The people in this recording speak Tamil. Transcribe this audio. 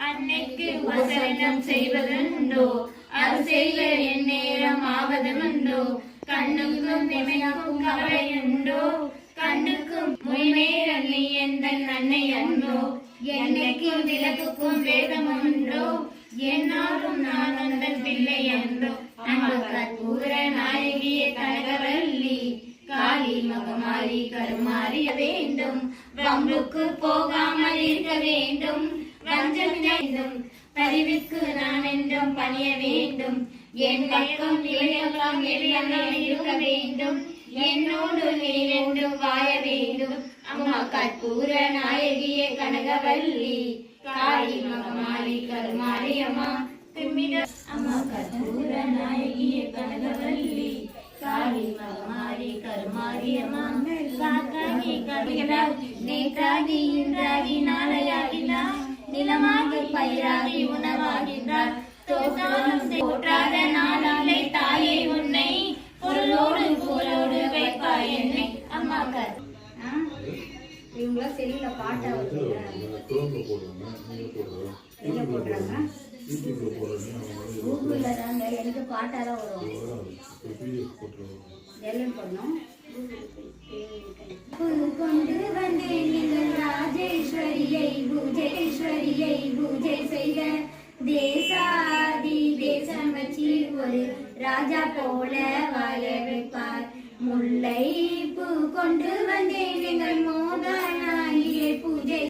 அன்னைக்கு உபசரணம் செய்வதுண்டோ அது செய்ய என் நேரம் ஆவதுண்டோ கண்ணுக்கும் திமைக்கும் கவலையுண்டோ கண்ணுக்கும் முய்மேல் நீ எந்த அன்னை அன்றோ என்னைக்கும் விளக்குக்கும் வேதம் ஒன்றோ என்னாலும் நான் உந்தன் பிள்ளை என்றோ நம்ம கற்பூர நாயகியே கனகவல்லி காளி மகமாரி கருமாறிய வேண்டும் வம்புக்கு போகாமல் இருக்க வேண்டும் வஞ்சம் வேண்டும் பரிவுக்கு நான் என்றும் பணிய வேண்டும் என் பக்கம் இளையெல்லாம் எல்லாம் இருக்க வேண்டும் என்னோடு நீ என்றும் வாழ வேண்டும் அம்மா கற்பூர நாயகியே கனகவல்லி காளி மகமாரி கருமாரி அம்மா திம்மிட அம்மா கற்பூர நாயகியே கனகவல்லி காளி மகமாரி கருமாரி அம்மா காக்காகி கவிகளால் நேற்றாகி இன்றாகி நாளையாகினார் நிலமாக பயிராகி உணவாகின்றார் தோற்றம் போற்றாத நாளாலே தாயை உன்னை பொருளோடு போலோடு வைப்பாய் என்னை அம்மா கர் இவங்களா செல்லுல பாட்டா போடுறாங்க கூகுள்ல தாங்க எனக்கு பாட்டாதான் வரும் எல்லாம் பண்ணோம் கொண்டு வந்தேன் நீங்கள் ராஜேஸ்வரியை பூஜேஸ்வரியை பூஜை செய்த தேசாதி தேசம் வச்சு ஒரு ராஜா போல வாழ வைப்பார் முல்லை பூ கொண்டு வந்தேன் எங்கள் மோகனாகியை பூஜை